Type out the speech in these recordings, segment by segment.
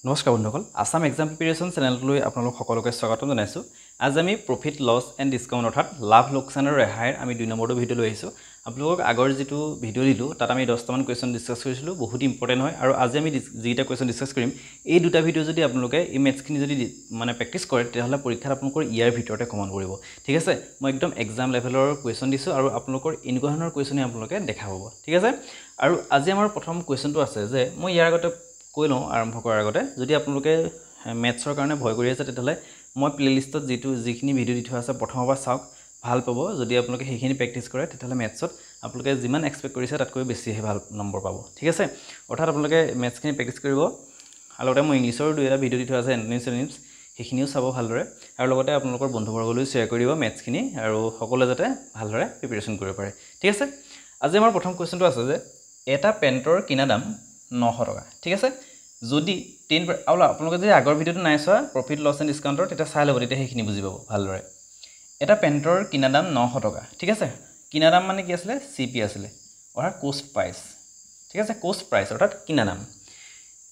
নমস্কাৰ বন্ধুসকল Assam exam preparation চেনেললৈ আপোনালোক সকলোকে স্বাগতম জনাইছো আজি আমি প্ৰফিট লছ এণ্ড ডিসকাউন্ট অৰ্থাৎ লাভ লোকসান আৰু ৰেহাইৰ আমি 2 নম্বৰটো ভিডিও লৈ আহিছো আপোনালোকক আগৰ যেটো ভিডিও দিলো তাত আমি 10টা মান কোৱেশ্চন ডিসকাস কৰিছিলো বহুত ইম্পৰ্টেন্ট হয় আৰু আজি আমি যেটা কোৱেশ্চন ডিসকাস কৰিম এই দুটা ভিডিও যদি আপোনালোকে এই মেথছখিনি যদি মানে প্ৰেক্টিস কৰে তেতিয়াহলে পৰীক্ষাত আপোনালোকৰ ইয়াৰ ভিতৰতে কমন কৰিব ঠিক আছে মই একদম এক্সাম লেভেলৰ কোৱেশ্চন দিছো আৰু আপোনালোকৰ এনেকুৱা ধৰণৰ কোৱেশ্চনে আপোনালোকে দেখা পাব ঠিক আছে আৰু আজি আমাৰ প্ৰথম কোৱেশ্চনটো আছে যে মই ইয়াৰ আগতে কৈ লওঁ আৰম্ভ কৰাৰ আগতে যদি আপোনালোকে মেথছৰ কাৰণে ভয় কৰি আছে তেতিয়াহলে মই প্লেলিষ্টত যিখিনি ভিডিও দি থোৱা আছে প্ৰথমবাৰ চাওক ভাল পাব যদি আপোনালোকে সেইখিনি প্ৰেক্টিস কৰে তেতিয়াহলে মেথছত আপোনালোকে যিমান এক্সপেক্ট কৰিছে তাতকৈ বেছি ভাল নম্বৰ পাব ঠিক আছে অৰ্থাৎ আপোনালোকে মেথছখিনি প্ৰেক্টিস কৰিব আৰু লগতে মই ইংলিছৰ দুটা ভিডিও দি থোৱা আছে এন্টনিমছ সেইখিনিও চাব ভালদৰে আৰু লগতে আপোনালোকৰ বন্ধুবৰ্গলৈ শ্বেয়াৰ কৰি দিব মেথছখিনি আৰু সকলোৱে যাতে ভালদৰে প্ৰিপাৰেচন কৰিব পাৰে ঠিক আছে আজি আমাৰ প্ৰথম কোৱেশ্চনটো আছে যে এটা পেন্টৰ কিনা দাম 900 টকা ঠিক আছে যদি 10 আউলা আপোনালোকে যদি আগৰ ভিডিওটো নাই চোৱা প্ৰফিট লছ এণ্ড ডিসকাউন্টৰ তেতিয়া চাই ল'ব তেতিয়া সেইখিনি বুজি পাব ভালদৰে এটা পেন্টৰ কিনা দাম 900 টকা ঠিক আছে কিনা দাম মানে কি আছিল সিপি আছিল অৰ্থাৎ কষ্ট প্ৰাইস ঠিক আছে কষ্ট প্ৰাইস অৰ্থাৎ কিনা দাম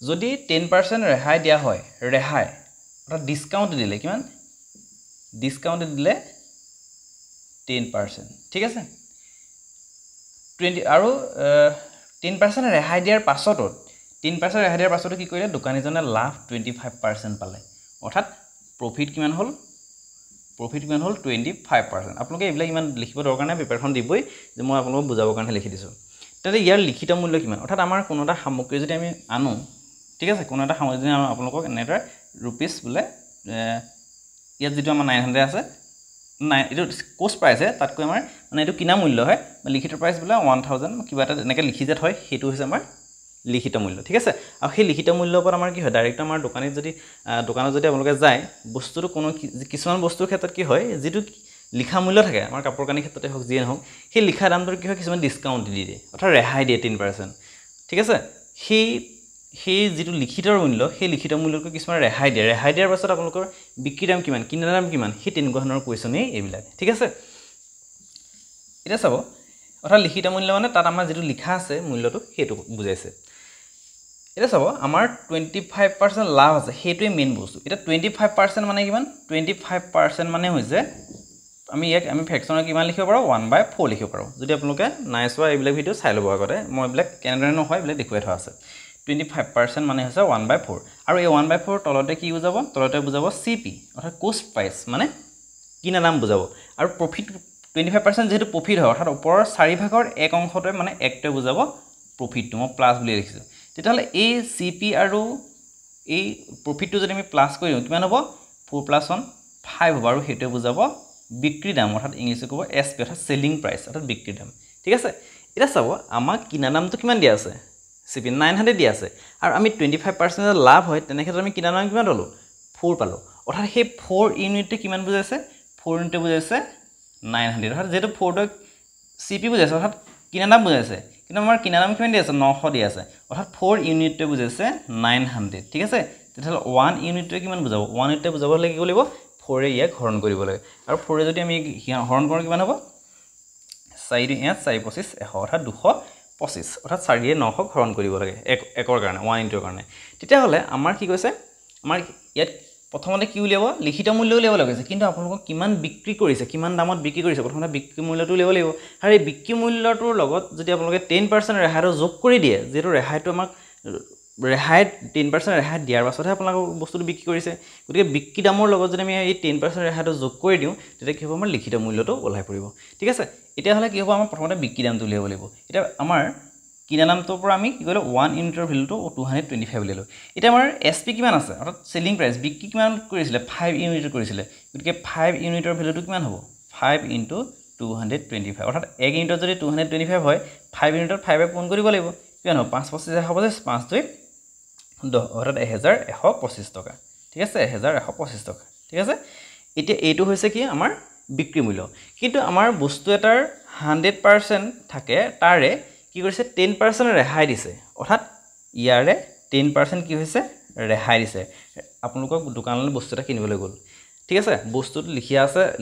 যদি 10% ৰেহাই দিয়া হয় ৰেহাই অৰ্থাৎ ডিসকাউন্ট দিলে কিমান ডিসকাউন্ট দিলে 10% ঠিক আছে 20 আৰু 10% ৰেহাই দিয়াৰ পাছতো 10% ৰেহাই দিয়াৰ পাছতো কি কৰিলে দোকানীজনে লাভ 25% পালে অৰ্থাৎ প্ৰফিট কিমান হ'ল 25% আপোনালোকে এইবিলাক ইমান লিখিব দৰকাৰ নাই পেপাৰখন দিবই যে মই আপোনালোকক বুজাবৰ কাৰণে লিখি দিছো তেতে ইয়াৰ লিখিত মূল্য কিমান অৰ্থাৎ আমাৰ কোনোটা সামগ্ৰী যদি আমি আনো ঠিক আছে কোনোটা সামগ্ৰী যদি আপোনালোকক এনেটা रुपीस বুলে ইয়াত যেটো আমাৰ 900 আছে নাই এটো কষ্ট প্ৰাইস হে তাতকৈ আমাৰ মানে এটো কিনা মূল্য হয় লিখিত প্ৰাইস বুলে 1000 কিবা এটা এনেকে লিখি যে হয় হেতু হৈছে আমাৰ লিখিত মূল্য ঠিক আছে আৰু সেই লিখিত মূল্যৰ পৰা আমাৰ কি হয় ডাইৰেক্ট আমাৰ দোকানত যদি আপোনালোকে যায় বস্তুটো কোনো কিছুমান বস্তুৰ ক্ষেত্ৰত কি হয় যেটো লিখা মূল্য থাকে আমাৰ কাপোৰ কানি ক্ষেত্ৰতে হওক যিয়ে নহওক সেই লিখা দামটোৰ কি হয় কিছুমান ডিসকাউন্ট দি দিয়ে অৰ্থাৎ ৰেহাই দিয়ে 10% ঠিক আছে সেই যেটো লিখিতৰ মূল্য সেই লিখিত মূল্যকৈ কিছুমান ৰেহাই দিয়াৰ পাছত আপোনালোকৰ বিক্ৰী দাম কিমান কিনা দাম কিমান সেই তেনেকুৱা ধৰণৰ কোৱেশ্চনে এইবিলাক ঠিক আছে এটা চাব অৰ্থাৎ লিখিত মূল্য মানে তাত আমাৰ যেটো লিখা আছে মূল্যটো হেতু বুজাইছে এটা চাব আমাৰ 25% লাভ আছে হেতুৱে মেইন বস্তু এটা 25% মানে কিমান 25% মানে হৈছে আমি ফ্ৰেকচনৰ কিমান লিখিব পাৰো 1/4 লিখিব পাৰো যদি আপোনালোকে নাইছোৱা এইবিলাক ভিডিও চাই ল'ব আগতে মই এইবিলাক কেনেদৰে নহয় এইবিলাক দেখুৱাই থোৱা আছে 25% মানে হৈছে 1/4 আৰু এই 1/4 তলতে কি বুজাব তলতে বুজাব সিপি অৰ্থাৎ কষ্ট প্ৰাইস মানে কিনা দাম বুজাব আৰু প্ৰফিট 25% যেটো প্ৰফিট হয় অৰ্থাৎ ওপৰৰ 4 ভাগৰ এক অংশটোৱে মানে একটো বুজাব প্ৰফিটটো মই প্লাস বুলি লিখিছো তেতিয়াহলে এই সিপি আৰু এই প্ৰফিটটো যদি আমি প্লাস কৰি দিওঁ কিমান হ'ব 4 + 1 5 হ'ব আৰু হেতু বুজাব বিক্ৰী দাম অৰ্থাৎ ইংলিশে ক'ব এসপি অৰ্থাৎ সেলিং প্ৰাইস অৰ্থাৎ বিক্ৰী দাম ঠিক আছে এটা চাব আমাক কিনা দামটো কিমান দিয়া আছে সিপি 900 দিয়া আছে আৰু আমি 25% লাভ হয় তেনেক্ষেত্ৰত আমি কিনা দাম কিমান পালো 4 পালো অৰ্থাৎ সেই 4 ইউনিটটো কিমান বুজাইছে 4 ইউনিটটো বুজাইছে 900 অৰ্থাৎ যেটো 4 টো সিপি বুজাইছে অৰ্থাৎ কিনা দাম বুজাইছে কিন্তু আমাৰ কিনা দাম কিমান দিয়া আছে 900 দিয়া আছে অৰ্থাৎ 4 ইউনিটটো বুজাইছে 900 ঠিক আছে তেতিয়াহলে 1 ইউনিটটো কিমান বুজাব 1 ইউনিটটো বুজাব লাগে কি লাগিব 4 এ ইয়াক হৰণ কৰিব লাগে আৰু 4 এ যদি আমি হৰণ কৰো কিমান হ'ব 4 * 8 = 4 25 অৰ্থাৎ 225 অৰ্থাৎ 4 এ 900 হৰণ কৰিব লাগে একৰ কাৰণে 1 ইনটুৰ কাৰণে তেতিয়াহলে আমাৰ কি কৈছে আমাৰ ইয়াত প্ৰথমতে কি উলিয়াব লিখিত মূল্য উলিয়াব লাগিছে কিন্তু আপোনালোকক কিমান বিক্ৰী কৰিছে কিমান দামত বিক্ৰী কৰিছে প্ৰথমতে বিক্ৰী মূল্যটো উলিয়াব লাগিব আৰু এই বিক্ৰী মূল্যটোৰ লগত যদি আপোনালোকে 10% ৰেহাইটো যোগ কৰি দিয়ে যেটো ৰেহাইটো আমাক ৰেহাই 10% ৰেহাই দিয়াৰ পাছতহে আপোনালোক বস্তুটো বিক্ৰী কৰিছে গতিকে বিক্ৰী দামৰ লগত যদি আমি এই 10% ৰেহাইটো যোগ কৰি দিওঁ তেতিয়া কি হ'ব আমাৰ লিখিত মূল্যটো ওলাই পৰিব ঠিক আছে এতিয়া হলে কি হ'ব আমাৰ প্ৰথমতে বিক্ৰী দামটো উলিয়াব লাগিব এটা আমাৰ কিনা দামটোৰ পৰা আমি কি কৰিলো 1 ইউনিটৰ ভ্যালুটো 225 উলিয়ালো এটা আমাৰ এসপি কিমান আছে অৰ্থাৎ সেলিং প্ৰাইস বিক্ৰী কিমান কৰিছিলে 5 ইউনিট কৰিছিলে গতিকে 5 ইউনিটৰ ভ্যালুটো কিমান হ'ব 5 * 225 অৰ্থাৎ 1 ইউনিটত যদি 225 হয় 5 ইউনিটত 5 এ পূৰণ কৰিব লাগিব কিমান হ'ব 5 25 হ'ব 5 2 10 অৰ্থাৎ 1125 টকা ঠিক আছে 1125 টকা ঠিক আছে এতিয়া এইটো হৈছে কি আমাৰ বিক্ৰী মূল্য কিন্তু আমাৰ বস্তু এটাৰ 100% থাকে তাৰে কি কৰিছে 10% ৰেহাই দিছে অৰ্থাৎ ইয়াৰে 10% কি হৈছে ৰেহাই দিছে আপোনালোকক দোকানলৈ বস্তু এটা কিনিবলৈ গ'ল ঠিক আছে বস্তুটো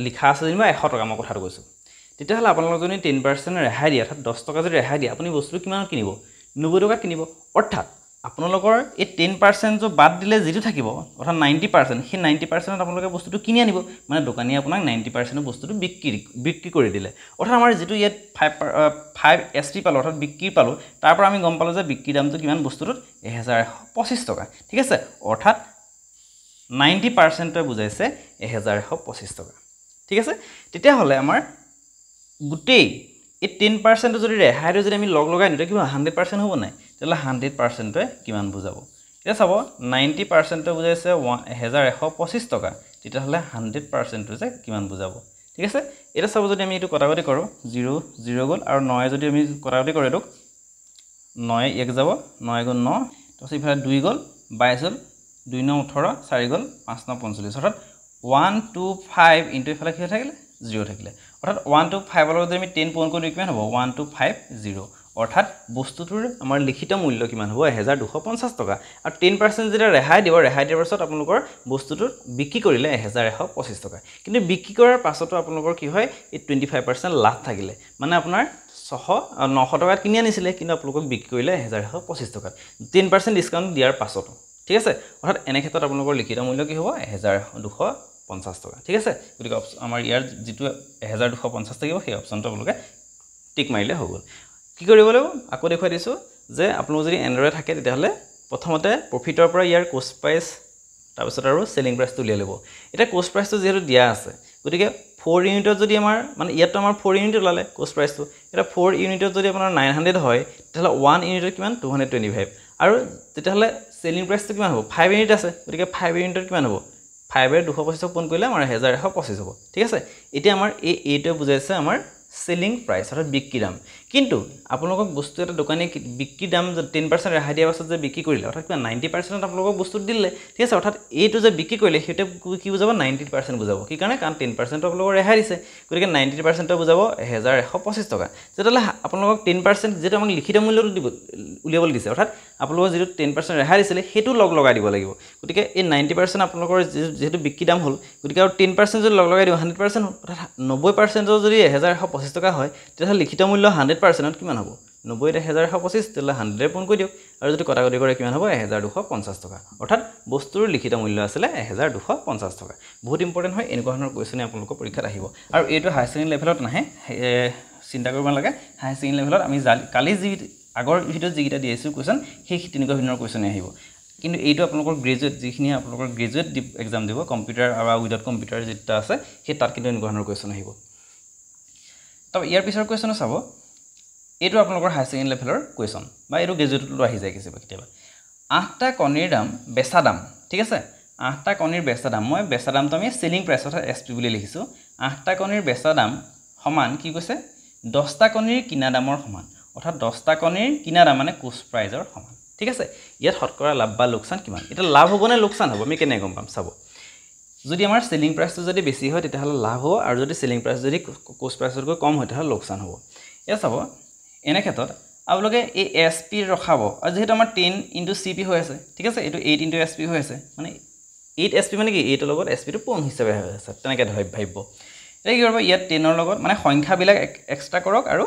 লিখা আছে যেনিবা 100 টকা মই কথাটো কৈছো তেতিয়াহলে আপোনালোকক যদি 10% ৰেহাই দিয়ে অৰ্থাৎ 10 টকা যদি ৰেহাই দিয়ে আপুনি বস্তুটো কিমান কিনিব 90 টকা কিনিব অৰ্থাৎ আপোনালোকৰ এই 10% যে বাদ দিলে যিটো থাকিব অৰ্থাৎ 90% সেই 90%ত আপোনালোকে বস্তুটো কিনি আনিব মানে দোকানীয়ে আপোনাক 90% বস্তুটো বিক্ৰী কৰি দিলে অৰ্থাৎ আমাৰ যিটো ইয়াত 5 SP পালো অৰ্থাৎ বিক্ৰী পালো তাৰ পৰা আমি গম পালো যে বিক্ৰী দামটো কিমান বস্তুটোত 1125 টকা ঠিক আছে অৰ্থাৎ 90% বুজাইছে 1125 টকা ঠিক আছে তেতিয়া হলে আমাৰ গুটেই এই 10% যদি ৰেহাইটো যদি আমি লগ লগাই নিতে কিবা 100% হ'ব নাই তেলা 100% কিমান বুজাব এটা চাব 90% বুজাইছে 1125 টকা তেতিয়া হলে 100% যে কিমান বুজাব ঠিক আছে এটা চাব যদি আমি এটো কটাকটি কৰো 0 0 গল আৰু 9 যদি আমি কটাকটি কৰো এটো 9 1 যাব 9 গুণ 9 তাৰপিছত ইফালে 2 গল 22 গল 2 9 18 4 গল 5 9 45 অৰ্থাৎ 125 ইনটু ইফালে কি থাকিলে 0 থাকিলে অৰ্থাৎ 125 লগত আমি 10 পূৰণ কৰি কিমান হ'ব 1250 অৰ্থাৎ বস্তুটোৰ আমাৰ লিখিত মূল্য কিমান হ'ব 1250 টকা আৰু 10% যেটা ৰেহাই দিয়াৰ পাছত আপোনালোকৰ বস্তুটোৰ বিক্ৰী কৰিলে 1125 টকা কিন্তু বিক্ৰী কৰাৰ পাছতো আপোনালোকৰ কি হয় এই 25% লাভ থাকিলে মানে আপোনাৰ 900 টকাত কিনি আনিছিলে কিন্তু আপোনালোকক বিক্ৰী কৰিলে 1125 টকাত 10% ডিসকাউন্ট দিয়াৰ পাছতো ঠিক আছে অৰ্থাৎ এনে ক্ষেত্ৰত আপোনালোকৰ লিখিত মূল্য কি হ'ব 1250 টকা ঠিক আছে গতিকে আমাৰ ইয়াৰ যেটো 1250 থাকিব সেই অপচনটো আপোনালোকে টিক মাৰিলে হৈ গ'ল কি কৰিব লাগিব আকৌ দেখুৱাই দিছো যে আপোনালোক যদি এন্ড্ৰইড থাকে তেতিয়াহলে প্ৰথমতে প্ৰফিটৰ পৰা ইয়াৰ কষ্ট প্ৰাইস তাৰপিছত আৰু সেলিং প্ৰাইসটো উলিয়াই লব এটা কষ্ট প্ৰাইসটো যেহেতু দিয়া আছে গতিকে 4 ইউনিটত যদি আমাৰ মানে ইয়াত আমাৰ 4 ইউনিট ওলালে কষ্ট প্ৰাইসটো এটা 4 ইউনিটত যদি আপোনাৰ 900 হয় তেতিয়াহলে 1 ইউনিটৰ কিমান 225 আৰু তেতিয়াহলে সেলিং প্ৰাইসটো কিমান হ'ব 5 ইউনিট আছে গতিকে 5 ইউনিটৰ কিমান হ'ব 5 এৰ 225 পূৰণ কৰিলে আমাৰ 1125 হ'ব ঠিক আছে এতিয়া আমাৰ এই এটো বুজাইছে আমাৰ সেলিং প্ৰাইস অৰ্থাৎ বিক্ৰী দাম কিন্তু আপোনালোকক বস্তু এটা দোকানী বিক্ৰী দাম 10% ৰেহাই দিয়া পাছত যে বিক্ৰী কৰিলে অৰ্থাৎ 90% আপোনালোকক বস্তু দিলে ঠিক আছে অৰ্থাৎ এইটো যে বিক্ৰী কৰিলে হেতে কি বুজাব 90% বুজাব কি কাৰণে কাৰণ 10% আপোনালোকক ৰেহাই দিছে গতিকে 90% বুজাব 1125 টকা যেটালে আপোনালোকক 10% যেটা আমাক লিখিত মূল্যটো দিব উলিয়াবলৈ দিছে অৰ্থাৎ আপোনালোকক যেটো 10% ৰেহাই দিছিলে হেতু লগ লগাই দিব লাগিব গতিকে এই 90% আপোনালোকৰ যেটো বিক্ৰী দাম হ'ল গতিকে আৰু 10% যদি লগ লগাই দিও 100% হ'ল অৰ্থাৎ 90% যদি 1125 টকা হয় তেতিয়াহলে লিখিত মূল্য 100% কিমান হ'ব 90 1125 তেলা 100 পূৰণ কৰি দিও আৰু যদি কটাকটি কৰে কিমান হ'ব 1250 টকা অৰ্থাৎ বস্তুৰ লিখিত মূল্য আছিল 1250 টকা বহুত ইম্পৰ্টেন্ট হয় এনেকুৱা ধৰণৰ কোৱেশ্চন আপোনালোকৰ পৰীক্ষাত আহিব আৰু এইটো হাই সেকেন্ডাৰী লেভেলত নাহে চিন্তা কৰিব নালাগে হাই সেকেন্ডাৰী লেভেলত আমি কালি যি আগৰ ভিডিঅ যিটা দিছো কোৱেশ্চন সেই তিনিটা ধৰণৰ কোৱেশ্চন আহিব কিন্তু এইটো আপোনালোকৰ গ্ৰেজুৱেট যিখিনি আপোনালোকৰ গ্ৰেজুৱেট এক্সাম দিব কম্পিউটাৰ আৰু উইদাউট কম্পিউটাৰ যেটা আছে সেই তাত কিন্তু এনেকুৱা ধৰণৰ কোৱেশ্চন আহিব তবে ইয়াৰ পিছৰ কোৱেশ্চন চাব এইটো আপোনালোকৰ হাই সেকেন্ডাৰী লেভেলৰ কোৱেশ্চন বা এইটো গ্ৰেজুৱেটটো আহি যায় কেতিয়াবা 8টা কণীৰ দাম বেচা দাম ঠিক আছে 8টা কণীৰ বেচা দাম মই বেচা দামটো আমি সেলিং প্ৰাইস অৰ্থাৎ এসপি বুলি লিখিছো 8টা কণীৰ বেচা দাম সমান কি কৈছে 10টা কণীৰ কিনা দামৰ সমান অৰ্থাৎ 10টা কণীৰ কিনা দাম মানে কষ্ট প্ৰাইসৰ সমান ঠিক আছে ইয়াত শতকৰা লাভ বা লোকসান কিমান এটা লাভ হ'ব নে লোকসান হ'ব আমি কেনে গম পাম চাব যদি আমাৰ সেলিং প্ৰাইসটো যদি বেছি হয় তেতিয়াহলে লাভ হ'ব আৰু যদি সেলিং প্ৰাইস যদি কষ্ট প্ৰাইসতকৈ কম হয় তেতিয়াহলে লোকসান হ'ব এয়া চাব এনে ক্ষেত্ৰত আপোনালোকে এই এসপি ৰখাব আৰু যেহেতু আমাৰ 10 * সিপি হৈ আছে ঠিক আছে এটো 8 * এসপি হৈ আছে মানে 8 এসপি মানে কি 8 ৰ লগত এসপি টো পূৰণ হিচাপে হৈ আছে তেনেকৈ ভাবিব এতিয়া কি কৰিব ইয়াত 10 ৰ লগত মানে সংখ্যাবিলাক এক্সট্ৰা কৰক আৰু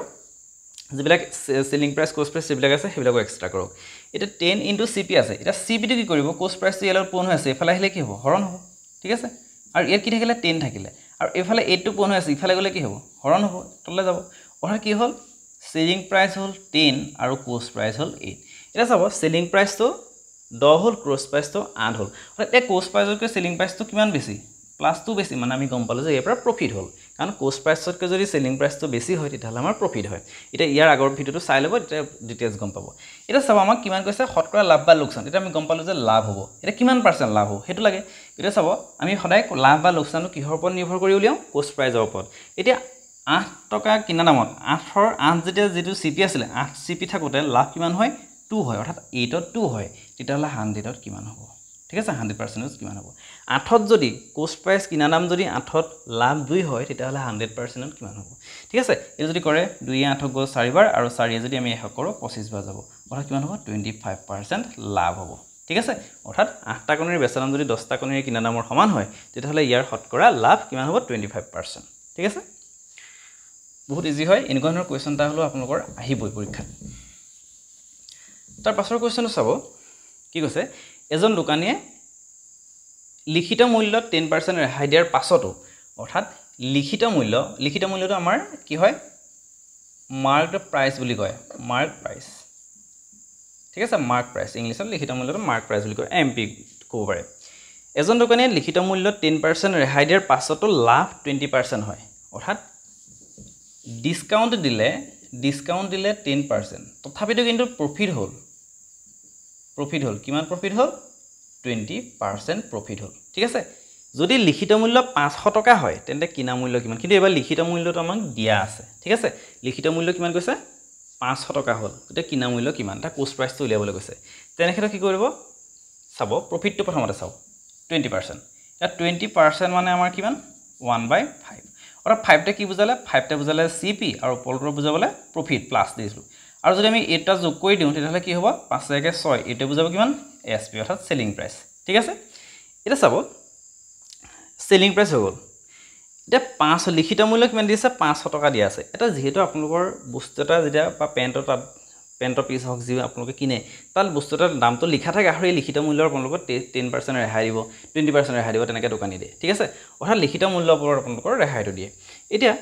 যিবিলাক সেলিং প্ৰাইস কষ্ট প্ৰাইস যিবিলাক আছে সেইবিলাক এক্সট্ৰা কৰক এটা 10 * সিপি আছে এটা সিপি টো কি কৰিব কষ্ট প্ৰাইসটো ইয়াৰ লগত পূৰণ হৈ আছে এফালে আহিলে কি হ'ব হৰণ হ'ব ঠিক আছে আৰু ইয়াত কি থাকিলে 10 থাকিলে আৰু এফালে 8 টো পূৰণ হৈ আছে ইফালে গলে কি হ'ব হৰণ হ'ব তললে যাব অৰ্থাৎ কি হ'ল সেলিং প্ৰাইস হল 10 আৰু কষ্ট প্ৰাইস হল 8 এটা চাব সেলিং প্ৰাইসটো 10 হল কষ্ট প্ৰাইসটো 8 হল অৰ্থাৎ এই কষ্ট প্ৰাইসতকৈ সেলিং প্ৰাইসটো কিমান বেছি +2 বেছি মানে আমি গম পালো যে ইয়াৰ পৰা প্ৰফিট হল কাৰণ কষ্ট প্ৰাইসতকৈ যদি সেলিং প্ৰাইসটো বেছি হয় তেতিয়াহলে আমাৰ প্ৰফিট হয় এটা ইয়াৰ আগৰ ভিডিওটো চাই লব এটা ডিটেইলছ গম পাব এটা চাব আমাক কিমান কৈছে শতকৰা লাভ বা লোকসান এটা আমি গম পালো যে লাভ হ'ব এটা কিমান % লাভ হ'ব হেতু লাগে এটা চাব আমি সদায় লাভ বা লোকসানটো কিহৰ ওপৰত নিৰ্ভৰ কৰি উলিয়াও কষ্ট প্ৰাইসৰ ওপৰত এতিয়া 8 টকা কিনা দামত 8 ৰ 8 যেটো সিপি আছিল 8 সিপি থাকোতে লাভ কিমান হয় 2 হয় অৰ্থাৎ 8 ত 2 হয় তেতিয়াহলে 100 ত কিমান হ'ব ঠিক আছে 100% কিমান হ'ব 8 ত যদি কষ্ট প্ৰাইস কিনা দাম যদি 8 ত লাভ 2 হয় তেতিয়াহলে 100% কিমান হ'ব ঠিক আছে এই যদি কৰে 2 য়ে 8 গল 4 বাৰ আৰু 4 য়ে যদি আমি এহ কৰো 25 বাৰ যাব অৰ্থাৎ কিমান হ'ব 25% লাভ হ'ব ঠিক আছে অৰ্থাৎ 8টা কণীৰ বেচা দাম যদি 10টা কণীৰ কিনা দামৰ সমান হয় তেতিয়াহলে ইয়াৰ শতকৰা লাভ কিমান হ'ব 25% ঠিক আছে বহুত ইজি হয় এনেকুৱা ধৰণৰ কোৱেশ্চন টা হলো আপোনালোকৰ আহিবই পৰীক্ষাত তাৰ পাছৰ কোৱেশ্চনটো চাব কি কৈছে এজন দোকানীয়ে লিখিত মূল্য 10% ৰেহাই দিয়াৰ পাছতো অৰ্থাৎ লিখিত মূল্যটো আমাৰ কি হয় মাৰ্কড প্ৰাইচ বুলি কয় মাৰ্ক প্ৰাইচ ঠিক আছে মাৰ্ক প্ৰাইচ ইংলিছত লিখিত মূল্যটো মাৰ্ক প্ৰাইচ বুলি কয় এমপি ক'ব পাৰে এজন দোকানীয়ে লিখিত মূল্য 10% ৰেহাই দিয়াৰ পাছতো লাভ 20% হয় অৰ্থাৎ ডিসকাউন্ট দিলে 10% তথাপিতো কিন্তু প্ৰফিট হ'ল কিমান প্ৰফিট হ'ল 20% প্ৰফিট হ'ল ঠিক আছে যদি লিখিত মূল্য 500 টকা হয় তেন্তে কিনা মূল্য কিমান কিন্তু এবাৰ লিখিত মূল্যটো আমাক দিয়া আছে ঠিক আছে লিখিত মূল্য কিমান কৈছে 500 টকা হ'ল তেতিয়া কিনা মূল্য কিমান তা কোষ্ট প্ৰাইসটো উলিয়াবলৈ কৈছে তেনেক্ষেত্ৰত কি কৰিব চাব প্ৰফিটটো প্ৰথমতে চাও 20% এটা 20% মানে আমাৰ কিমান 1/5 অৰ 5 টা কি বুজালে 5 টা বুজালে সিপি আৰু পলটো বুজাবলে প্ৰফিট প্লাস দিছিলো আৰু যদি আমি এটা যোগ কৰি দিও তেতিয়াহলে কি হ'ব 5 কে 6 এটা বুজাব কিমান এসপি অৰ্থাৎ সেলিং প্রাইস ঠিক আছে এটা চাব সেলিং প্রাইস হৈ গল এটা 5 লিখিত মূল্য কিমান দিছে 500 টকা দিয়া আছে এটা যেহেতু আপোনালোকৰ বস্তু এটা যেতিয়া বা পেন্টৰ পিস হক যি আপোনালোকে কিনে তাল বস্তুটাৰ দামটো লিখা থাকে আৰু এই লিখিত মূল্যৰ আপোনালোকৰ 10% ৰেহাই দিব 20% ৰেহাই দিব তেনেকৈ দোকানী দিয়ে ঠিক আছে অৰ্থাৎ লিখিত মূল্যৰ ওপৰত আপোনালোকৰ ৰেহাইটো দিয়ে এতিয়া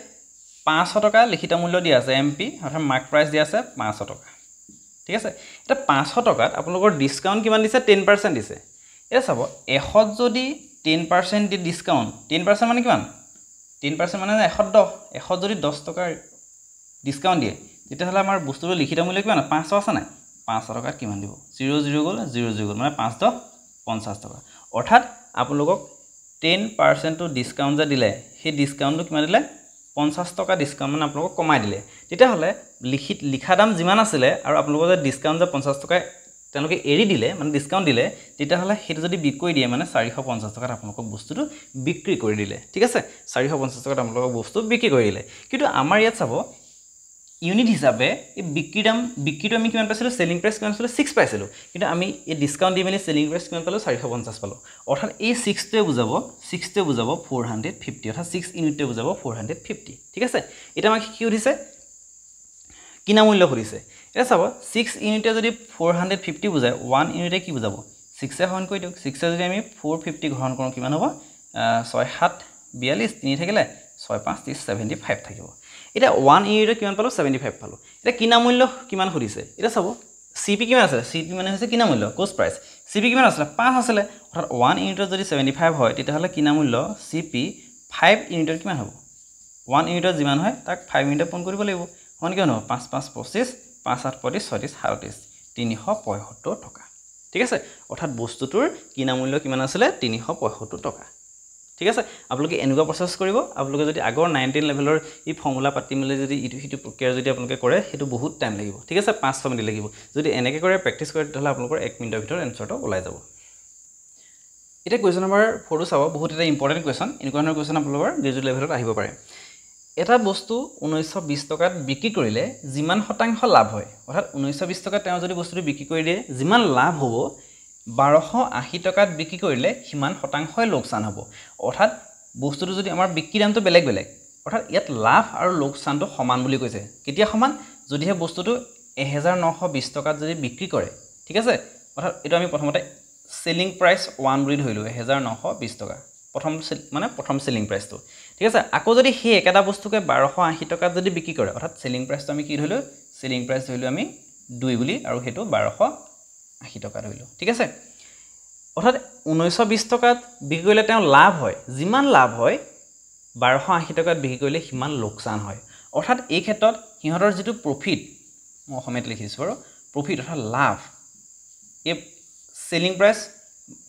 500 টকা লিখিত মূল্য দিয়া আছে এমপি অৰ্থাৎ মাৰ্ক প্ৰাইস দিয়া আছে 500 টকা ঠিক আছে এটা 500 টকাত আপোনালোকৰ ডিসকাউন্ট কিমান দিছে 10% দিছে এটা চাব 100 যদি 10% দি ডিসকাউন্ট 10% মানে কিমান 10% মানে 110 যদি 10 টকাৰ ডিসকাউন্ট দিয়ে তেতিয়াহলে আমাৰ বস্তুটো লিখিত মূল্য কিমান 500 আছে নাই 500 টকাত কিমান দিব 00 গল 00 গল মানে 5 10 50 টকা অৰ্থাৎ আপোনালোকক 10% টো ডিসকাউন্ট যে দিলে সেই ডিসকাউন্টটো কিমান দিলে 50 টকা ডিসকাউন্ট মানে আপোনালোকক কমাই দিলে তেতিয়াহলে লিখা দাম যিমান আছিল আৰু আপোনালোকৰ যে ডিসকাউন্ট যে 50 টকা তেওঁলোকে এৰি দিলে মানে ডিসকাউন্ট দিলে তেতিয়াহলে হেতু যদি বিক্ৰী দিয়ে মানে 450 টকাত আপোনালোকক বস্তুটো বিক্ৰী কৰি দিলে ঠিক আছে 450 টকাত আপোনালোকক বস্তু বিক্ৰী কৰি দিলে কিন্তু আমাৰ ইয়াত চাব ইউনিট হিসাবে এই বিক্ৰীটো আমি কিমান পাইছিলো সেলিং প্ৰাইস কিমান পাইছিলো 6 পাইছিলো কিন্তু আমি এই ডিসকাউন্ট দি মেলি সেলিং প্ৰাইস কিমান পালো 450 পালো অৰ্থাৎ এই 6 টোৱে বুজাব 450 অৰ্থাৎ 6 ইউনিটে বুজাব 450 ঠিক আছে এটা আমাক কি উঠিছে কিনা মূল্য কৰিছে এটা চাব 6 ইউনিটে যদি 450 বুজায় 1 ইউনিটে কি বুজাব 6 এ হৰণ কৰি দিওক 6 এ যদি আমি 450 গ্ৰহণ কৰোঁ কিমান হ'ব 6 7 42 3 থাকিলে 6 5 30 75 থাকিব এটা 1 ইউনিটে কিমান পালো 75 পালো এটা কিনা মূল্য কিমান কৰিছে এটা চাব সিপি কিমান আছে সিপি মানে হৈছে কিনা মূল্য কষ্ট প্ৰাইস সিপি কিমান আছিল 5 আছিল অৰ্থাৎ 1 ইউনিটৰ যদি 75 হয় তেতিয়াহলে কিনা মূল্য সিপি 5 ইউনিটৰ কিমান হ'ব 1 ইউনিটৰ যিমান হয় তাক 5 ইউনিটে পূৰণ কৰিব লাগিব হন কিমান হ'ব 5 5 25 5 8 35 36 37 375 টকা ঠিক আছে অৰ্থাৎ বস্তুটোৰ কিনা মূল্য কিমান আছিল 375 টকা ঠিক আছে আপোনালোকে এনেকুৱা প্ৰসেস কৰিব আপোনালোকে যদি আগৰ 19 লেভেলৰ এই ফৰ্মুলা পাতি মিলে যদি ইটো প্ৰক্ৰিয়া যদি আপোনালোকে কৰে হেতু বহুত টাইম লাগিব ঠিক আছে 5 মিনিট লাগিব যদি এনেকৈ কৰে প্ৰেক্টিস কৰে তেতিয়াহলে আপোনালোকৰ 1 মিনিটৰ ভিতৰত এনসাৰটো ওলাই যাব এটা কোৱেশ্চন নম্বৰ 4 চাব বহুত এটা ইম্পৰ্টেন্ট কোৱেশ্চন এনেকুৱা ধৰণৰ কোৱেশ্চন আপোনালোকৰ গ্ৰেজুৱেট লেভেলত আহিব পাৰে এটা বস্তু 1920 টকাত বিক্ৰী কৰিলে যিমান শতাংশ লাভ হয় অৰ্থাৎ 1920 টকাত তেওঁ যদি বস্তুটো বিক্ৰী কৰি দিয়ে যিমান লাভ হ'ব 1280 টকাত বিক্ৰী কৰিলে কিমান শতাংশই লোকসান হ'ব অৰ্থাৎ বস্তুটো যদি আমাৰ বিক্ৰী দামটো বেলেগ অৰ্থাৎ ইয়াত লাভ আৰু লোকসানটো সমান বুলি কৈছে কেতিয়া সমান যদিহে বস্তুটো 1920 টকাত যদি বিক্ৰী কৰে ঠিক আছে অৰ্থাৎ এটো আমি প্ৰথমতে সেলিং প্ৰাইস 1 বুলি ধৰিলো 1920 টকা প্ৰথম সেলিং প্ৰাইসটো ঠিক আছে আকৌ যদি সেই একেটা বস্তুকে 1280 টকাত যদি বিক্ৰী কৰে অৰ্থাৎ সেলিং প্ৰাইসটো আমি কি ধৰিলো সেলিং প্ৰাইস ধৰিলো আমি 2 বুলি আৰু হেতু 1280 টকা ধৰিলো ঠিক আছে অৰ্থাৎ 1920 টকাত বিক্ৰী কৰিলে তেওঁ লাভ হয় যিমান লাভ হয় 1280 টকাত বিক্ৰী কৰিলে কিমান লোকসান হয় অৰ্থাৎ এই ক্ষেত্ৰত হিহঁতৰ যেটো প্ৰফিট মই অসমত লিখিছো বাৰু প্ৰফিট অৰ্থাৎ লাভ এই সেলিং প্ৰাইস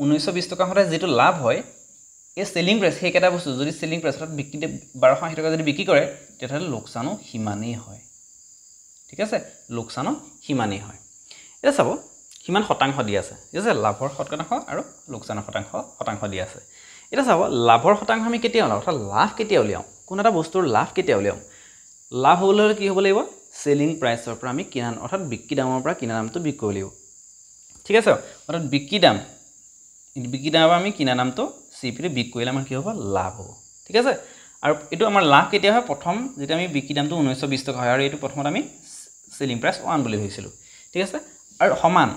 1920 টকা হতে যেটো লাভ হয় এই সেলিং প্ৰাইস সেই কেটা বস্তু যদি সেলিং প্ৰাইস অৰ্থাৎ বিক্ৰী 1280 টকা যদি বিক্ৰী কৰে তেতিয়াহলে লোকসানো হিমানেই হয় ঠিক আছে লোকসানো হিমানেই হয় এটা চাব কিমান শতাংশ দি আছে ঠিক আছে লাভৰ শতাংশ আৰু লোকসানৰ শতাংশ দি আছে এটা চাব লাভৰ শতাংশ আমি কেতিয়া উলাও অৰ্থাৎ লাভ কেতিয়া উলিয়াও কোন এটা বস্তুৰ লাভ কেতিয়া উলিয়াও লাভ হবলৈ কি হ'ব লাগিব সেলিং প্ৰাইসৰ পৰা আমি কিনা অৰ্থাৎ বিক্ৰী দামৰ পৰা কিনা দামটো বিক্ৰী কৰিব ঠিক আছে অৰ্থাৎ বিক্ৰী দামৰ আমি কিনা দামটো সিপি বিক্ৰী কৰিলে আমাৰ কি হ'ব লাভ হ'ব ঠিক আছে আৰু এটো আমাৰ লাভ কেতিয়া হয় প্ৰথম যেতিয়া আমি বিক্ৰী দামটো 1920 টকা হয় আৰু এটো প্ৰথমত আমি সেলিং প্ৰাইস 1 বুলি ধৰিছিলো ঠিক আছে আৰু সমান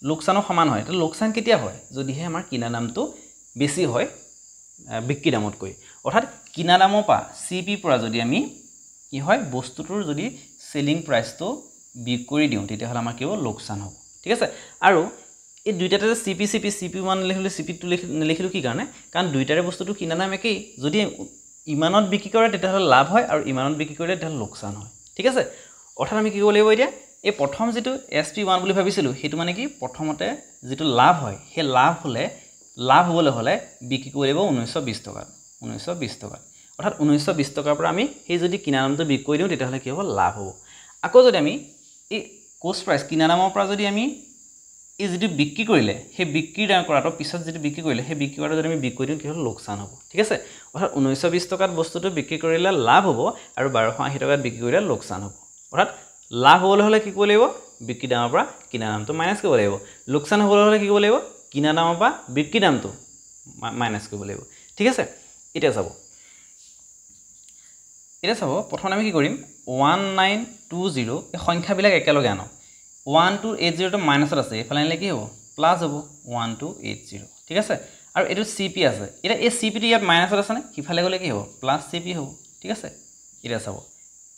লোকসানৰ সমান হয় তো লোকসান কেতিয়া হয় যদিহে আমাৰ কিনা দামটো বেছি হয় বিক্ৰী দামতকৈ অৰ্থাৎ কিনা দামৰ পৰা সিপি পৰা যদি আমি কি হয় বস্তুটোৰ যদি সেলিং প্ৰাইসটো বিক্ৰী কৰি দিওঁ তেতিয়াহলে আমাৰ কি হ'ব লোকসান হ'ব ঠিক আছে আৰু এই দুইটাতে CP1 লিখিলে CP2 লিখিলো কি কাৰণে কাৰণ দুইটাৰে বস্তুটো কিনা দাম একেই যদি ইমানত বিক্ৰী কৰে তেতিয়াহলে লাভ হয় আৰু ইমানত বিক্ৰী কৰিলে তেতিয়াহলে লোকসান হয় ঠিক আছে অৰ্থাৎ আমি কি কৰিব লাগিব এতিয়া এই প্ৰথম যেটো SP1 বুলি ভাবিছিলো হেতু মানে কি প্ৰথমতে যেটো লাভ হয় হে লাভ হ'বলৈ হলে বিক্ৰী কৰিব 1920 টকা 1920 টকা অৰ্থাৎ 1920 টকাৰ পৰা আমি সেই যদি কিনা দামটো বিক্ৰী কৰি দিওঁ তেতিয়াহলে কি হ'ব লাভ হ'ব আকৌ যদি আমি এই কষ্ট প্ৰাইস কিনা দামৰ পৰা যদি আমি এই যেটো বিক্ৰী কৰিলে হে বিক্ৰী দাম কৰাটো পিছত যেটো বিক্ৰী কৰিলে হে বিক্ৰী কৰাটো যদি আমি বিক্ৰী কৰি দিওঁ কি হ'ব লোকসান হ'ব ঠিক আছে অৰ্থাৎ 1920 টকাত বস্তুটো বিক্ৰী কৰিলে লাভ হ'ব আৰু 1280 টকাত বিক্ৰী কৰিলে লোকসান হ'ব অৰ্থাৎ লাভ হ'বলৈ হলে কি কৰিব লাগিব বিক্ৰী দামৰ পৰা কিনা দামটো মাইনাস কৰিব লাগিব লোকসান হ'বলৈ হলে কি কৰিব লাগিব কিনা দামৰ পৰা বিক্ৰী দামটো মাইনাস কৰিব লাগিব ঠিক আছে এতিয়া চাব প্ৰথমে আমি কি কৰিম 1920 এই সংখ্যাবিলাক একেলগে আনো 1280 টো মাইনাসত আছে এফালে আনিলে কি হ'ব প্লাস হ'ব 1280 ঠিক আছে আৰু এটো CP আছে এটা এই CP টো ইয়াত মাইনাসত আছে না কিফালে গলে কি হ'ব প্লাস CP হ'ব ঠিক আছে এটা চাব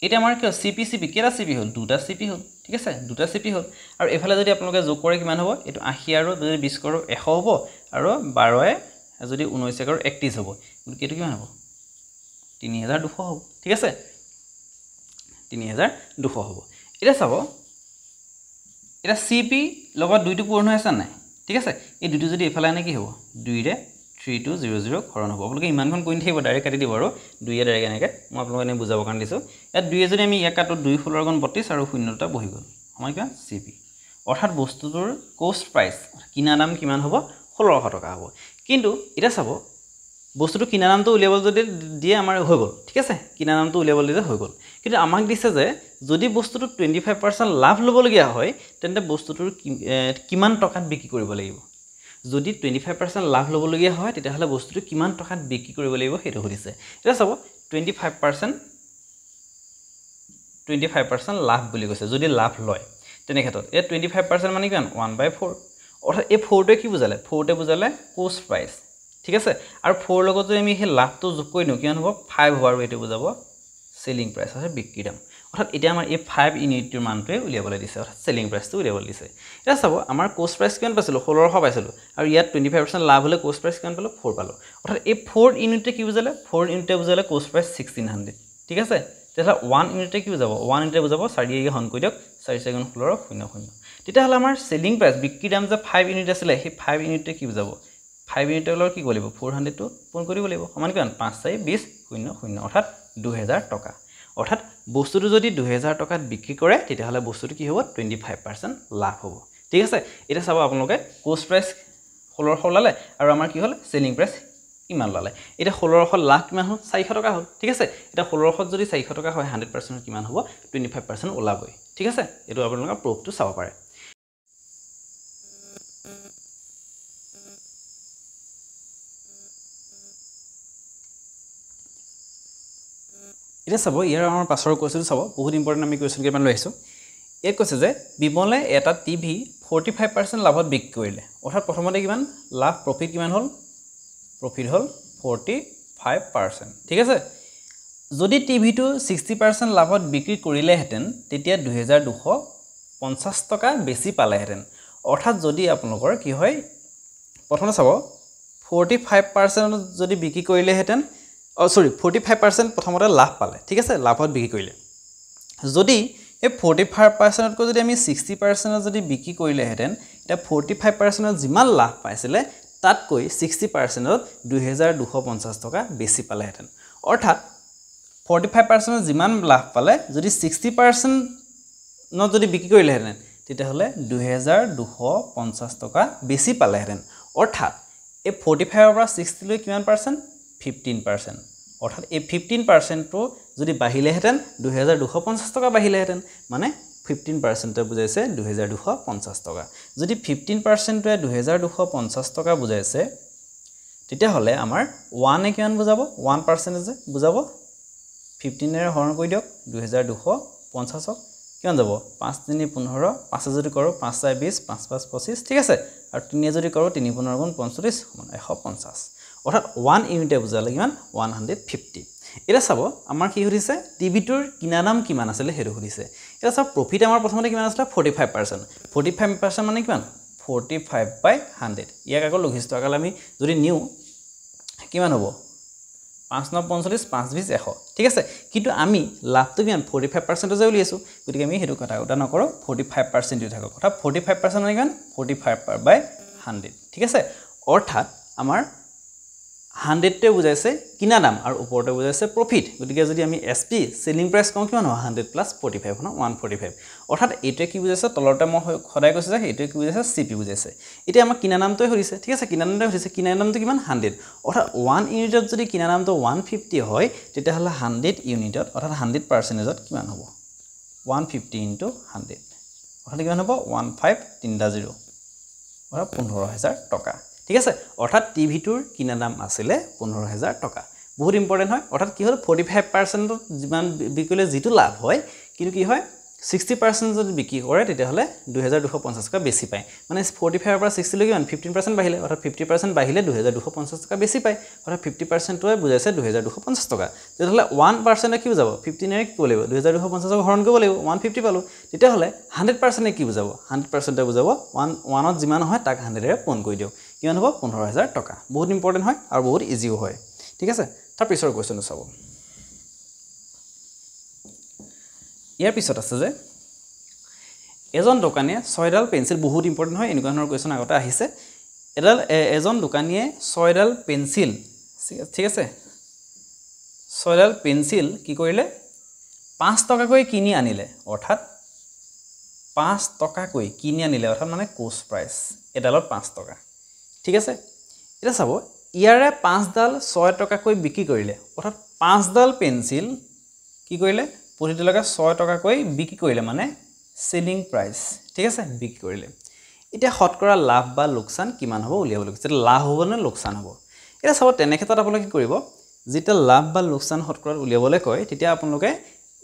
এটা আমাৰ কি CP কেটা CP হ'ল দুটা CP হ'ল ঠিক আছে দুটা CP হ'ল আৰু এফালে যদি আপোনালোকে যোগ কৰে কিমান হ'ব এটো 80 আৰু যদি 20 কৰো 100 হ'ব আৰু 12 এ যদি 19 কৰো 31 হ'ব কিন্তু কিমান হ'ব 3200 হ'ব ঠিক আছে 3200 হ'ব এটা চাব এটা CP লগত দুইটো পূৰণ হৈ আছে নাই ঠিক আছে এই দুইটো যদি এফালে আনে কি হ'ব 2 ৰে 3200 খৰণ হ'ব আপোনালোকে ইমানখন কইন থাকিব ডাইৰেক্ট কাটি দিব আৰু 2 এ ডাইৰেক্ট এনেকে মই আপোনালোকক এনে বুজাবৰ কাৰণে দিছো ইয়াত 2 এ যদি আমি ইয়াক কাটো 2 ফুলৰ গুণ 32 আৰু শূন্যটা বহি গ'ল আমাৰ কিমান CP অৰ্থাৎ বস্তুটোৰ কষ্ট প্ৰাইস কিনা দাম কিমান হ'ব 1600 টকা হ'ব কিন্তু এটা চাব বস্তুটো কিনা দামটো উলিয়াবল যদি দিয়ে আমাৰ হৈ গ'ল ঠিক আছে কিনা দামটো উলিয়াবল দিলে হৈ গ'ল কিন্তু আমাক দিছে যে যদি বস্তুটো 25% লাভ লবলগীয়া হয় তেন্তে বস্তুটোৰ কিমান টকাত বিক্ৰী কৰিব লাগিব যদি 25% লাভ লবলগীয়া হয় তেতিয়াহলে বস্তুটো কিমান টকাত বিক্ৰী কৰিব লাগিব হেতু সুধিছে এটা চাব 25% লাভ বুলি কৈছে যদি লাভ লয় তেনে ক্ষেত্ৰত এই 25% মানে কিমান 1/4 অৰ্থাৎ এই 4 টোৱে কি বুজালে 4 তে বুজালে কষ্ট প্ৰাইস ঠিক আছে আৰু 4 লগত যদি আমি হে লাভটো যোগ কৰি দিও কিমান হ'ব 5 হ'ব আৰু এটো বুজাব সেলিং প্ৰাইস আছে বিক্ৰী দাম অৰ্থাৎ এটা আমাৰ এই 5 ইউনিটৰ মানটোৱে উলিয়াবলৈ দিছে অৰ্থাৎ সেলিং প্ৰাইসটো উলিয়াবলৈ দিছে এটা চাব আমাৰ কষ্ট প্ৰাইস কিমান পাইছিল 1600 পাইছিল আৰু ইয়াত 25% লাভ হলে কষ্ট প্ৰাইস কিমান পালো 4 পালো অৰ্থাৎ এই 4 ইউনিটে কি বুজালে 4 ইউনিটে বুজালে কষ্ট প্ৰাইস 1600 ঠিক আছে তেতিয়া 1 ইউনিটে কি বুজাব 1 ইউনিটে বুজাব 4 এ হন কৰি দিয়ক 4 সেকেন্ড 16 00 তেতিয়া হলে আমাৰ সেলিং প্ৰাইস বিক্ৰী দাম যে 5 ইউনিট আছিল সেই 5 ইউনিটে কি বুজাব 5 ইউনিটৰ কি কৰিব 400 টো পূৰণ কৰিব লাগিব সমান কিমান 5 4 20 00 অৰ্থাৎ 2000 টকা অৰ্থাৎ বস্তুটো যদি 2000 টকাত বিক্ৰী কৰে তেতিয়া হলে বস্তুটো কি হ'ব 25% লাভ হ'ব ঠিক আছে এটা চাব আপোনালোকে কষ্ট প্ৰাইস 1600 লালে আৰু আমাৰ কি হ'ল সেলিং প্ৰাইস ইমান লালে এটা 1600 লাভ কিমান হ'ল 400 টকা হ'ল ঠিক আছে এটা 1600 যদি 400 টকা হয় 100% কিমান হ'ব 25% ওলাবই ঠিক আছে এটো আপোনালোকে প্ৰুফটো চাব পাৰে এটা চাব ইয়াৰ আমাৰ পাছৰ কোৱেশ্চনটো চাব বহুত ইম্পৰ্টেন্ট আমি কোৱেশ্চন কেইটামান লৈ আহিছো এক কৈছে যে বিমলে এটা টিভি 45% লাভত বিক্ৰী কৰিলে অৰ্থাৎ প্ৰথমতে কিমান লাভ প্ৰফিট কিমান হ'ল প্ৰফিট হ'ল 45% ঠিক আছে যদি টিভিটো 60% লাভত বিক্ৰী কৰিলে হেতেন তেতিয়া 2250 টকা বেছি পালে হেতেন অৰ্থাৎ যদি আপোনালোকৰ কি হয় প্ৰথমে চাব 45% যদি বিক্ৰী কৰিলে হেতেন 45% প্ৰথমতে লাভ পালে ঠিক আছে লাভত বিক্ৰী কৰিলে যদি এই 45% কো যদি আমি 60% যদি বিক্ৰী কৰিলে হেতেন এটা 45% যিমান লাভ পাইছিলে তাতকৈ 60% 2250 টকা বেছি পালে হেতেন অৰ্থাৎ 45% যিমান লাভ পালে যদি 60% যদি বিক্ৰী কৰিলে হেতেন তেতিয়া হলে 2250 টকা বেছি পালে হেতেন অৰ্থাৎ এই 45 পৰা 60 লৈ কিমান পাৰ্সেন্ট 15% অৰ্থাৎ এই 15% টো যদি বাহিলে হেতেন 2250 টকা বাহিলে হেতেন মানে 15% বুজাইছে 2250 টকা যদি 15% টোৱে 2250 টকা বুজাইছে তেতিয়া হলে আমাৰ 1 এ কিমান বুজাব 1% যে বুজাব 15 এৰে হৰণ কৰি দিয়ক 2250 কিমান যাব 5 3 15 5 যদি কৰোঁ 5 4 20 5 5 25 ঠিক আছে আৰু 3 যদি কৰোঁ 3 15 গুণ 45 সমান 150 অৰ্থাৎ 1 ইউনিটে বুজালে কিমান 150 এটা চাব আমাৰ কি হৈছে টিভিটোৰ কিনা দাম কিমান আছিল হেৰু হৈছে এটা চাব প্ৰফিট আমাৰ প্ৰথমতে কিমান আছিল 45% 45% মানে কিমান 45/100 ইয়াক আকৌ লঘিষ্ঠ আকাল আমি যদি নিউ কিমান হ'ব 5 9 45 5 20 100 ঠিক আছে কিন্তু আমি লাভটো কিমান 45% যে উলিয়াইছো গতিকে আমি হেতু কথা উটা নকৰো 45% দি থাকক কথা 45% মানে কিমান 45/100 ঠিক আছে অৰ্থাৎ আমাৰ 100 তে বুজাইছে কিনা দাম আৰু ওপৰতে বুজাইছে প্ৰফিট গতিকে যদি আমি এসপি সেলিং প্ৰাইস কম কিমান হয় 100 + 45 হয় 145 অৰ্থাৎ এইটো কি বুজাইছে তলতে মই খদাই কৈছে যে এইটো কি বুজাইছে সিপি বুজাইছে এতিয়া আমাৰ কিনা দামটোই হৈছে ঠিক আছে কিনা দামটো হৈছে কিনা দামটো কিমান 100 অৰ্থাৎ 1 ইউনিটত যদি কিনা দামটো 150 হয় তেতিয়া হলে 100 ইউনিটত অৰ্থাৎ 100%ত কিমান হ'ব 150 * 100 অৰ্থাৎ কিমান হ'ব 1530 অৰ্থাৎ 15000 টকা ঠিক আছে অৰ্থাৎ টিভিটোৰ কিনা দাম আছিল 15000 টকা বহুত ইম্পৰ্টেন্ট হয় অৰ্থাৎ কি হল 45% যিমান বিকিলে যেটো লাভ হয় কিন্তু কি হয় 60% যদি বিক্ৰী কৰে তেতিয়া হলে 2250 টকা বেছি পায় মানে 45 পৰা 60 লৈ কিমান 15% বাঢ়িলে অৰ্থাৎ 50% বাঢ়িলে 2250 টকা বেছি পায় অৰ্থাৎ 50% টোৱে বুজাইছে 2250 টকা তেতিয়া হলে 1% কি বুজাব 15 এ কি কৰিব লাগিব 2250 হৰণ কৰিব লাগিব 150 পালো তেতিয়া হলে 100% কি বুজাব 100% বুজাব 1 ত যিমান হয় তাক 100 এৰে পূৰণ কৰি দিও কিমান হ'ব 15000 টকা বহুত ইম্পৰ্টেন্ট হয় আৰু বহুত ইজিও হয় ঠিক আছে তাৰ পিছৰ কোৱেশ্চনটো চাব ইয়াৰ পিছত আছে যে এজন দোকানীয়ে 6ডাল পেন্সিল বহুত ইম্পৰ্টেন্ট হয় এনেকুৱা ধৰণৰ কোৱেশ্চন আগতে আহিছে এজন দোকানীয়ে 6ডাল পেন্সিল ঠিক আছে 6ডাল পেন্সিল কি কৰিলে 5 টকাকৈ কিনি আনিলে অৰ্থাৎ 5 টকাকৈ কিনি আনিলে অৰ্থাৎ মানে কোষ্ট প্ৰাইস এডালত 5 টকা ঠিক আছে এটা চাব ইয়াৰে 5ডাল 6 টকাকৈ বিক্ৰী কৰিলে অৰ্থাৎ 5ডাল পেন্সিল কি কৰিলে প্ৰতিটোলকে 6 টকাকৈ বিক্ৰী কৰিলে মানে সেলিং প্ৰাইস ঠিক আছে বিক্ৰী কৰিলে এতিয়া শতকৰা লাভ বা লোকসান কিমান হ'ব উলিয়াব লাগিব লাভ হ'ব নে লোকসান হ'ব এটা চাব তেনে ক্ষেত্ৰত আপোনালোকে কি কৰিব যেতিয়া লাভ বা লোকসান শতকৰা উলিয়াবলৈ কয় তেতিয়া আপোনালোকে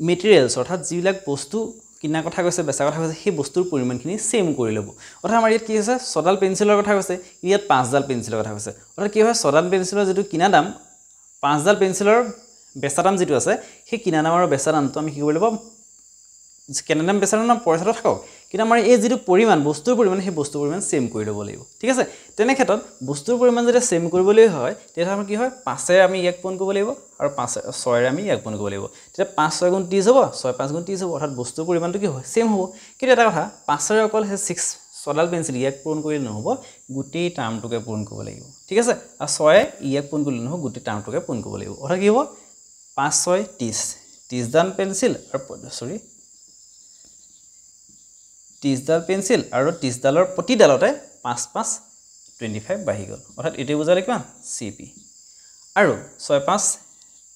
মেটেৰিয়েলছ অৰ্থাৎ যিবিলাক বস্তু কিনা কথা কৈছে বেচা কথা কৈছে সেই বস্তুৰ পৰিমাণখিনি সেম কৰি ল'ব অৰ্থাৎ আমাৰ ইয়াত কি হৈছে 6ডাল পেন্সিলৰ কথা কৈছে ইয়াত 5ডাল পেন্সিলৰ কথা কৈছে অৰ্থাৎ কি হয় 6ডাল পেন্সিলৰ যেটো কিনা দাম 5ডাল পেন্সিলৰ বেচা দাম যেটো আছে সেই কিনা দাম আৰু বেচা দামটো আমি কি কৰিব লাগিব কিনা দাম বেচা দাম পইচাটো থাকক কিন্তু আমাৰ এই যেটো পৰিমাণ বস্তুৰ পৰিমাণ সেই বস্তুৰ পৰিমাণ সেম কৰি ল'ব লাগিব ঠিক আছে তেনে ক্ষেত্ৰত বস্তুৰ পৰিমাণ যদি সেম কৰিবলৈ হয় তেতিয়া আমাৰ কি হয় 5 এ আমি ইয়াক পূৰণ কৰিব লাগিব আৰু 5 6 এ আমি ইয়াক পূৰণ কৰিব লাগিব তেতিয়া 5 6 গুণ 30 হ'ব 6 5 গুণ 30 হ'ব অৰ্থাৎ বস্তুৰ পৰিমাণটো কি হয় সেম হ'ব কিন্তু এটা কথা 5 এ অকল 6ডাল পেন্সিল ইয়াক পূৰণ কৰিলে নহব গুটি টাৰ্মটোকে পূৰণ কৰিব লাগিব ঠিক আছে আৰু 6 এ ইয়াক পূৰণ কৰিলে নহব গুটি টাৰ্মটোকে পূৰণ কৰিব লাগিব অৰ্থাৎ কি হ'ব 5 6 30ডাল পেন্সিল আৰু 30ডাল পেন্সিল আৰু 30ডালৰ প্ৰতিডালতে 5 5 25 বাঢ়ি গল অৰ্থাৎ এটো বুজালে কিমান সিপি আৰু 6 5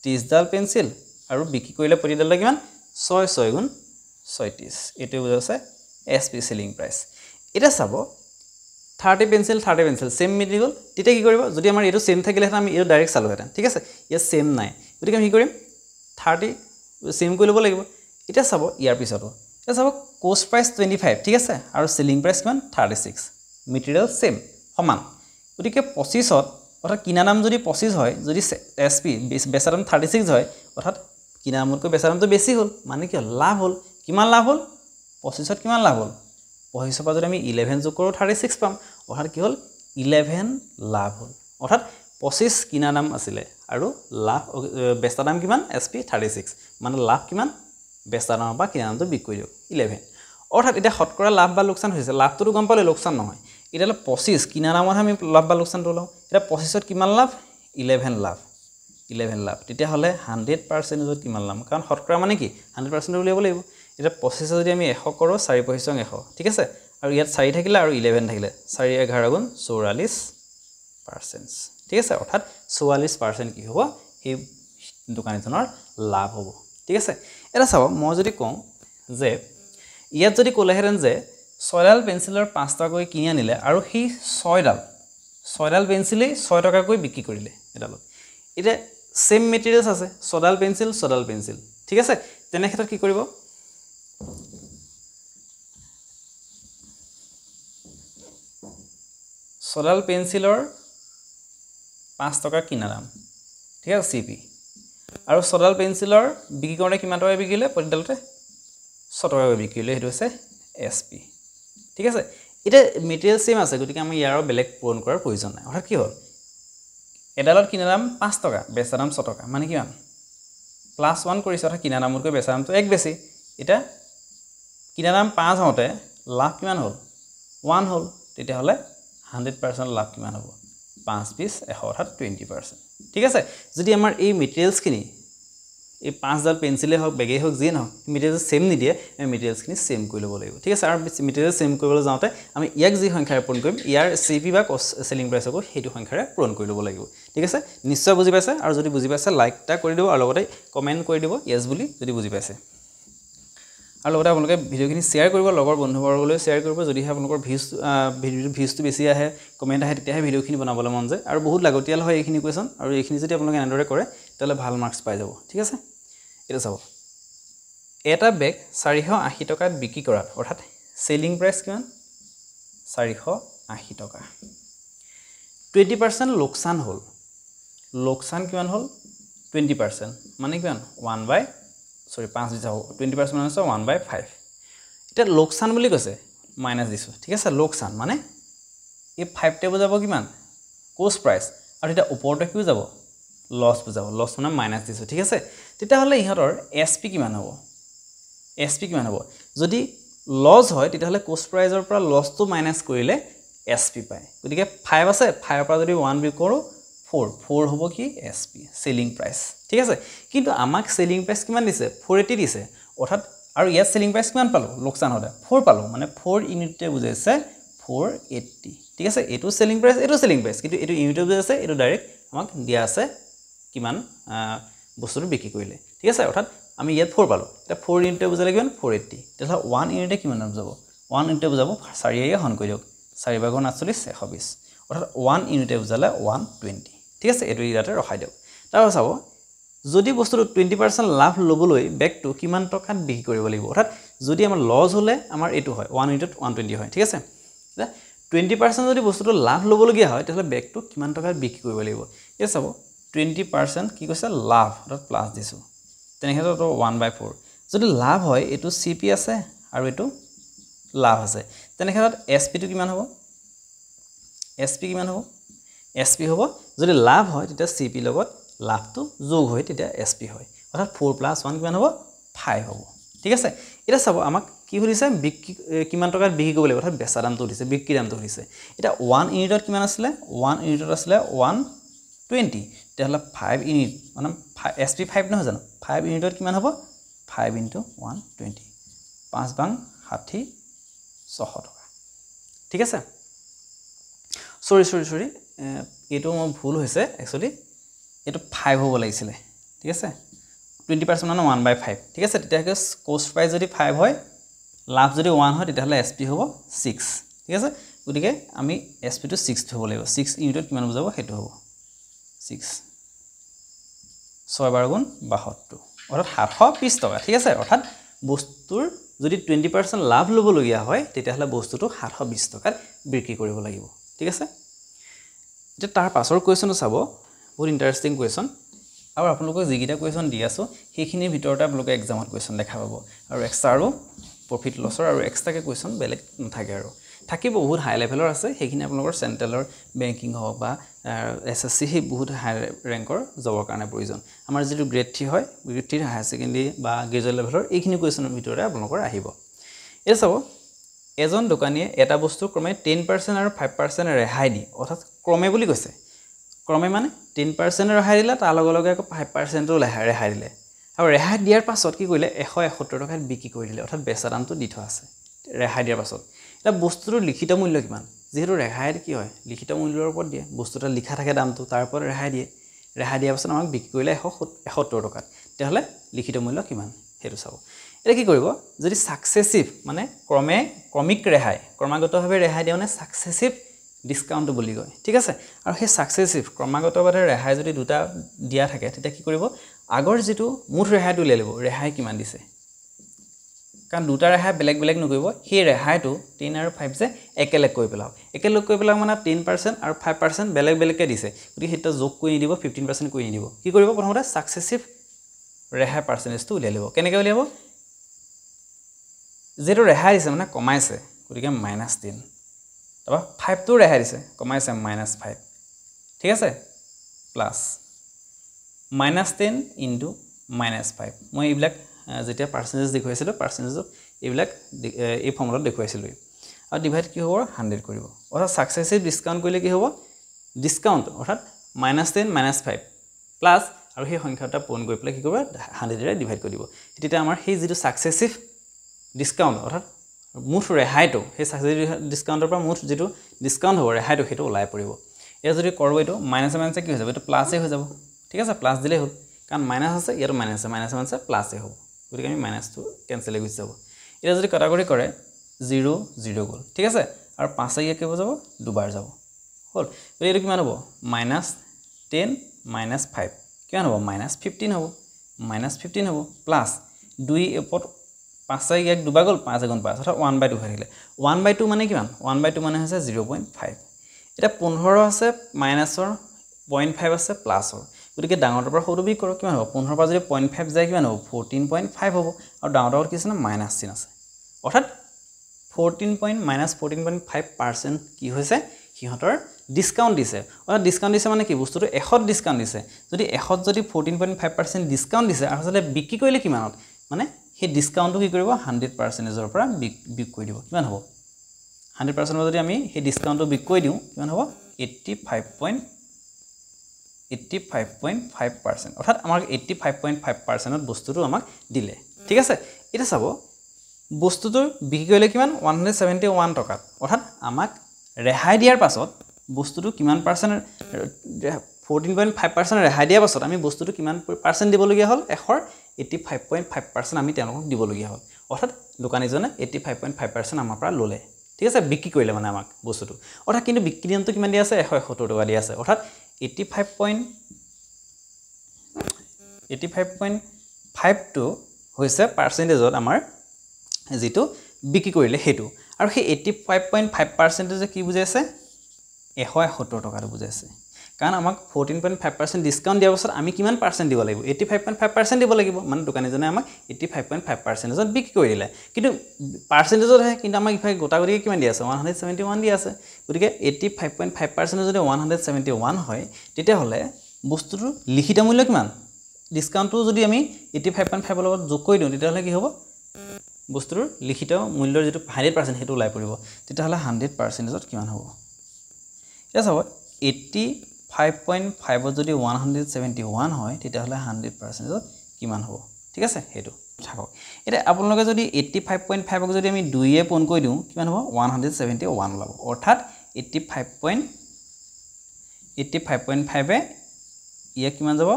30ডাল পেন্সিল আৰু বিক্ৰী কৰিলে প্ৰতিডালতে কিমান 6 6 গুণ 36 এটো বুজাছে এসপি সেলিং প্ৰাইস এটা চাব 30 পেন্সিল সেম মিলি গল তেতিয়া কি কৰিব যদি আমাৰ এটো সেম থাকিলে আমি এটো ডাইৰেক্ট চালো হেতেন ঠিক আছে ইয়া সেম নাই গতিকে আমি কি কৰিম 30 সেম কৰি ল'ব লাগিব এটা চাব ইয়াৰ পিছতো এটা চাব কোষ্ট প্ৰাইস 25 ঠিক আছে আৰু সেলিং প্ৰাইস কিমান 36 মেটেৰিয়েল সেম সমান গতিকে 25 ত অৰ্থাৎ কিনা দাম যদি 25 হয় যদি এসপি বেচা দাম 36 হয় অৰ্থাৎ কিনা দামতকৈ বেচা দামটো বেছি হ'ল মানে কি লাভ হ'ল কিমান লাভ হ'ল 25 ত কিমান লাভ হ'ল 25 পৰা যদি আমি 11 যোগ কৰো 36 পাম অৰ্থাৎ কি হ'ল 11 লাভ হ'ল অৰ্থাৎ 25 কিনা দাম আছিল আৰু লাভ বেচা দাম কিমান এসপি 36 মানে লাভ কিমান বেচা দাম বা কিনা দামটো বিক্ৰী দিও 11 অৰ্থাৎ এটা শতকৰা লাভ বা লোকসান হৈছে লাভটো গম পালে লোকসান নহয় এটা 25 কিনা দামত আমি লাভ বা লোকসানটো লওঁ এটা 25 ত কিমান লাভ 11 লাভ তেতিয়া হলে 100% ত কিমান লাভ কাৰণ শতকৰা মানে কি 100% উলিয়াব লাগিব এটা 25 যদি আমি 100 কৰো 4 25 100 ঠিক আছে আৰু ইয়াত 4 থাকিলে আৰু 11 থাকিলে 4 11 গুণ 44% ঠিক আছে অৰ্থাৎ 44% কি হ'ব এই দোকানীজনৰ লাভ হ'ব ঠিক আছে এটা চাও মই যদি কওঁ যে ইয়াত যদি কোলেহেৰেন যে 6ডাল পেন্সিলৰ 5 টকাকৈ কিনি আনিলে আৰু সেই 6ডাল পেন্সিলেই 6 টকাকৈ বিক্ৰী কৰিলে এডালত এটা সেম মেটেৰিয়েলছ আছে 6ডাল পেন্সিল ঠিক আছে তেনে ক্ষেত্ৰত কি কৰিব ছডাল পেঞ্চিলৰ 5 টকা কিনা দাম ঠিক আছে সিপি আৰু ছডাল পেঞ্চিলৰ বিক্ৰী কৰোঁতে কিমান টকা বিকিলে প্ৰতিডালতে 6 টকাকৈ বিকিলে সেইটো হৈছে এসপি ঠিক আছে এটা মেটেৰিয়েল সেম আছে গতিকে আমি ইয়াৰ বেলেগ পূৰণ কৰাৰ প্ৰয়োজন নাই অৰ্থাৎ কি হ'ল এডালত কিনা দাম 5 টকা বেচা দাম 6 টকা মানে কিমান +1 কৰিছে অৰ্থাৎ কিনা দামতকৈ বেচা দামটো এক বেছি এটা কিনা দাম 5 হওঁতে লাভ কিমান হ'ল 1 হ'ল তেতিয়া হলে 100% লাভ কিমান হ'ব 5 পিস 100 অৰ্থাৎ 20% ঠিক আছে যদি আমাৰ এই মেটেৰিয়েলছ খিনি এই 5 ডাল পেন্সিলে হওক বেগে হওক যি নহওক মেটেৰিয়েল সেম নিদিয়ে আমি মেটেৰিয়েলছ খিনি সেম কৰি ল'ব লাগিব ঠিক আছে আৰু মেটেৰিয়েল সেম কৰিবলৈ যাওঁতে আমি ইয়াক যি সংখ্যাৰে পূৰণ কৰিম ইয়াৰ সিপি বা সেলিং প্ৰাইচকো সেইটো সংখ্যাৰে পূৰণ কৰি ল'ব লাগিব ঠিক আছে নিশ্চয় বুজি পাইছে আৰু যদি বুজি পাইছে লাইক টা কৰি দিব আৰু লগতে কমেন্ট কৰি দিব ইয়েস বুলি যদি বুজি পাইছে আৰু লগতে আপোনালোকে ভিডিওখিনি শেয়াৰ কৰিব লগৰ বন্ধুবৰ্গলৈ শেয়াৰ কৰিব যদিহে আপোনালোকৰ ভিউজটো বেছি আহে কমেন্ট আহে তেতিয়াহে ভিডিওখিনি বনাবলৈ মন যায় আৰু বহুত লাগতিয়াল হয় এইখিনি কোৱেশ্যন আৰু এইখিনি যদি আপোনালোকে এনেদৰে কৰে তেতিয়াহলে ভাল মাৰ্কস পাই যাব ঠিক আছে এটা চাব এটা বেগ 480 টকাত বিক্ৰী কৰাত অৰ্থাৎ সেলিং প্ৰাইস কিমান 480 টকা 20% লোকসান হ'ল লোকসান কিমান হ'ল 20% মানে কিমান 5 দিছাও 20% মানে 1/5 এটা লোকসান বুলি কৈছে মাইনাস দিছো ঠিক আছে লোকসান মানে এই 5 তে বুজাব কিমান কষ্ট প্ৰাইস আৰু এটা ওপৰতে কি বুজাব লস বুজাব লস মানে মাইনাস দিছো ঠিক আছে তেতিয়া হলে ইহঁতৰ এসপি কিমান হ'ব এসপি কিমান হ'ব যদি লস হয় তেতিয়া হলে কষ্ট প্ৰাইসৰ পৰা লসটো মাইনাস কৰিলে এসপি পায় গতিকে 5 আছে 5 পৰা যদি 1 বিক কৰো 4 হ'ব কি এসপি সেলিং প্ৰাইস ঠিক আছে কিন্তু আমাক সেলিং প্ৰাইস কিমান দিছে 480 দিছে অৰ্থাৎ আৰু ইয়াত সেলিং প্ৰাইস কিমান পালো লোকসান হতে 4 পালো মানে 4 ইউনিটে বুজাইছে 480 ঠিক আছে এটো সেলিং প্ৰাইস কিন্তু এটো ইউনিটে বুজাইছে এটো ডাইৰেক্ট আমাক দিয়া আছে কিমান বস্তুটো বিক্ৰী কৰিলে ঠিক আছে অৰ্থাৎ আমি ইয়াত 4 পালো এটা 4 ইউনিটে বুজালে কিমান 480 তেতিয়া 1 ইউনিটে কিমান বুজাব 1 ইউনিটে বুজাব 4 এ হন কৰি দিওক 4 × 49 120 অৰ্থাৎ 1 ইউনিটে বুজালে 120 ঠিক আছে এটো ইয়াতে ৰখাই দিওক তাৰ চাব যদি বস্তুটো 20% লাভ লবলৈ বেগটো কিমান টকাত বিক্ৰী কৰিব লাগিব অৰ্থাৎ যদি আমাৰ লস হলে আমাৰ এটো হয় 1 ইউনিটত 120 হয় ঠিক আছে 20% যদি বস্তুটো লাভ লবলগীয়া হয় তেতিয়াহলে বেগটো কিমান টকাত বিক্ৰী কৰিব লাগিব এই চাব 20% কি কৈছে লাভ অৰ্থাৎ প্লাস দিছো তেনেহেতো 1/4 যদি লাভ হয় এটো সিপি আছে আৰু এটো লাভ আছে তেনেহেতো এসপি টো কিমান হ'ব এসপি কিমান হ'ব এসপি হ'ব যদি লাভ হয় তেতিয়া সিপি লগত লাভটো যোগ হয় তেতিয়া এসপি হয় অৰ্থাৎ 4 + 1 কিমান হ'ব 5 হ'ব ঠিক আছে এটা চাব আমাক কি হলিছে বিক্ৰী কিমান টকাত বিক্ৰী কৰিব লাগিব অৰ্থাৎ বেচা দামটো দিছে বিক্ৰী দামটো দিছে এটা 1 ইউনিটত কিমান আছিল 1 ইউনিটত আছিল 120 তেহলে 5 ইউনিট মানে এসপি 5 নহয় জানো 5 ইউনিটত কিমান হ'ব 5 * 120 5 বাং 60 600 টকা ঠিক আছে সৰি এটো মোৰ ভুল হৈছে একচুয়ালি এটো 5 হ'ব লাগিছিল ঠিক আছে 20% মানে 1/5 ঠিক আছে তেতিয়া কষ্ট প্ৰাইস যদি 5 হয় লাভ যদি 1 হয় তেতিয়া হলে এসপি হ'ব 6 ঠিক আছে গতিকে আমি এসপি টো 6 হ'ব লাগিব 6 ইউনিটত কিমান বুজাব হেতু হ'ব 6 6 * 72 অৰ্থাৎ 720 টকা ঠিক আছে অৰ্থাৎ বস্তুৰ যদি 20% লাভ লবলগীয়া হয় তেতিয়া হলে বস্তুটো 720 টকাত বিক্ৰী কৰিব লাগিব ঠিক আছে এটা তাৰ পাছৰ কোৱেশ্যনটো চাব বহুত ইন্টাৰেষ্টিং কোৱেশ্যন আৰু আপোনালোকক যিকিটা কোৱেশ্যন দি আছো সেইখিনিৰ ভিতৰতে আপোনালোকে এক্সামত কোৱেশ্যন দেখা পাব আৰু এক্সট্ৰা আৰু প্ৰফিট লছৰ আৰু এক্সট্ৰাকে কোৱেশ্যন বেলেগ নাথাকে আৰু থাকিব বহুত হাই লেভেলৰ আছে সেইখিনি আপোনালোকৰ চেন্ট্ৰেলৰ বেংকিং হওক বা এসএসসি হে বহুত হাই ৰেংকৰ জবৰ কাৰণে প্ৰয়োজন আমাৰ যেটো গ্ৰেড 3 হয় গ্ৰেড 3 হাই সেকেন্ডাৰী বা গ্ৰেজুৱেট লেভেলৰ এইখিনি কোৱেশ্যনৰ ভিতৰতে আপোনালোকৰ আহিব এই চাব এজন দোকানীয়ে এটা বস্তু ক্ৰমে 10% আৰু 5% ৰেহাই দি অৰ্থাৎ ক্ৰমে বুলি কৈছে ক্ৰমে মানে 10% ৰেহাই দিলে তাৰ লগে লগে 5% ৰেহাই দিলে আৰু ৰেহাই দিয়াৰ পাছত কি কৰিলে 171 টকাত বিক্ৰী কৰি দিলে অৰ্থাৎ বেচা দামটো দি থোৱা আছে ৰেহাই দিয়াৰ পাছত এটা বস্তুৰ লিখিত মূল্য কিমান যেহেতু ৰেহাইৰ কি হয় লিখিত মূল্যৰ ওপৰত দিয়ে বস্তুটা লিখা থাকে দামটো তাৰ ওপৰত ৰেহাই দিয়াৰ পাছত আমাক বিক্ৰী কৰিলে 171 টকাত তেহলে লিখিত মূল্য কিমান হেতু চাব এটা কি কৰিব যদি সাকসেসিভ মানে ক্ৰমিক ৰেহাই ক্ৰমাগতভাৱে ৰেহাই দিওনে সাকসেসিভ ডিসকাউন্ট বুলি কয় ঠিক আছে আৰু সেই সাকসেসিভ ক্ৰমাগতভাৱে ৰেহাই যদি দুটা দিয়া থাকে তেতিয়া কি কৰিব আগৰ যেটো মুঠ ৰেহাইটো লৈ লব ৰেহাই কিমান দিছে কাৰণ দুটা ৰেহাই বেলেগ বেলেগ নকৰিব সেই ৰেহাইটো 10 আৰু 5 যে একেলগ কৰি পেলাও মানে 10% আৰু 5% বেলেগ বেলেগকৈ দিছে গতিকে সেইটো যোগ কৰি নিদিব 15% কৰি নিদিব কি কৰিব প্ৰথমতে সাকসেসিভ ৰেহাই পাৰ্চেন্টেজটো উলিয়াই লব কেনেকৈ উলিয়াব যেটো ৰেহাই দিছে মানে কমাইছে গতিকে -10 তাৰপা 5 টো ৰেহাই দিছে কমাইছে -5 ঠিক আছে প্লাস -10 ইনটু -5 মই এইবিলাক যেতিয়া পাৰ্চেন্টেজ দেখুৱাইছিলো পাৰ্চেন্টেজ এইবিলাক এই ফৰ্মুলাত দেখুৱাইছিলো আৰু ডিভাইড কি হ'ব 100 কৰিব অৰ্থাৎ সাকসেসিভ ডিসকাউন্ট কৰিলে কি হ'ব ডিসকাউন্ট অৰ্থাৎ -10 -5 প্লাস আৰু সেই সংখ্যাটা পূৰণ কৰি পেলাই কি কৰিব 100 ৰে ডিভাইড কৰি দিব তেতিয়া আমাৰ সেই যেটো সাকসেসিভ ডিসকাউন্ট অৰ্থাৎ মুঠ ৰেহাইটো সেই সাকসেসিভ ডিসকাউন্টৰ পৰা মুঠ যেটো ডিসকাউন্ট হ'ব ৰেহাইটো হেতু ওলাই পৰিব এয়া যদি কৰব এটো মাইনাস মাইনাস কি হৈ যাব এটো প্লাসে হৈ যাব ঠিক আছে প্লাস দিলে হ'ল কাৰণ মাইনাস আছে ইয়াৰ মাইনাস প্লাসে হ'ব গতিকে আমি মাইনাসটো কেনসেল হৈ যাব এটা যদি কাটাগৰি কৰে 0 0 গল ঠিক আছে আৰু 5 ইয়াক কি হৈ যাব দুবাৰ যাব হ'ল গতিকে এটো কিমান হ'ব -10 -5 কিমান হ'ব -15 হ'ব -15 হ'ব প্লাস 2 ওপৰত 5 ইয়াক দুবাৰ গল 5 গুণ 5 অৰ্থাৎ 1/2 হৈ থাকিলে 1/2 মানে কিমান 1/2 মানে হৈছে 0.5 এটা 15 আছে মাইনাসৰ 0.5 আছে প্লাসৰ গতিকে ডাঙৰটোৰ পৰা সৰুটো বিক কৰক কিমান হ'ব 15 পৰা যদি 0.5 যায় কিমান হ'ব 14.5 হ'ব আৰু ডাঙৰটোৰ কি আছে না মাইনাস চিন আছে অৰ্থাৎ 14.5% কি হৈছে হিহঁতৰ ডিসকাউন্ট দিছে অৰ্থাৎ ডিসকাউন্ট দিছে মানে কি বস্তুটো 100 ডিসকাউন্ট দিছে যদি 100 যদি 14.5% ডিসকাউন্ট দিছে আৰু হলে বিক্ৰী কৰিলে কিমানত মানে সেই ডিসকাউন্টটো কি কৰিব 100% ৰ পৰা বিক কৰি দিব কিমান হ'ব 100% যদি আমি সেই ডিসকাউন্টটো বিক কৰি দিও কিমান হ'ব 85.5% অৰ্থাৎ আমাক 85.5% ত বস্তুটো আমাক দিলে ঠিক আছে এটা চাব বস্তুটো বিক্ৰী কৰিলে কিমান 171 টকা অৰ্থাৎ আমাক ৰেহাই দিয়াৰ পাছত বস্তুটো কিমান পাৰ্চেন্ট 14.5% ৰেহাই দিয়াৰ পাছত আমি বস্তুটো কিমান পাৰ্চেন্ট দিব লগিয়া হ'ল 85.5% আমি তেওঁলোকক দিব লগিয়া হ'ল অৰ্থাৎ দোকানীজনে 85.5% আমাৰ পৰা ললে ঠিক আছে বিক্ৰী কৰিলে মানে আমাক বস্তুটো অৰ্থাৎ কিন্তু বিক্ৰী দামটো কিমান দি আছে 170 টকা দি আছে অৰ্থাৎ 85.5 টো হৈছে পাৰ্চেন্টেজত আমাৰ যেটো বিক্ৰী কৰিলে হেতু আৰু সেই 85.5% যে কি বুজাইছে 170 টকাটো বুজাইছে কাৰণ আমাক 14.5% ডিসকাউন্ট দিয়াৰ পাছত আমি কিমান পাৰ্চেন্ট দিব লাগিব 85.5% দিব লাগিব মানে দোকানীজনে আমাক 85.5% ত বিক্ৰী কৰি দিলে কিন্তু পাৰ্চেন্টেজত হে কিন্তু আমাক ইফাই গোটাগৰিকে কিমান দি আছে 171 দি আছে গতিকে 85.5% যদি 171 হয় তেতিয়া হলে বস্তুটো লিখিত মূল্য কিমান ডিসকাউন্টটো যদি আমি 85.5 লগত যোগ কৰি দিও তেতিয়া হলে কি হ'ব বস্তুৰ লিখিত মূল্যৰ যেটো 100% হেতু ওলাই পৰিব তেতিয়া হলে 100% ত কিমান হ'ব এটা চাব 85.5 যদি 171 হয় তেতিয়া হলে 100% ত কিমান হ'ব ঠিক আছে হেতু থাকক এটা আপোনালোকে যদি 85.5 ক যদি আমি 2 এ পূৰণ কৰি দিও কিমান হ'ব 171 ওলাব অৰ্থাৎ 85.5 এ ইয়া কিমান যাব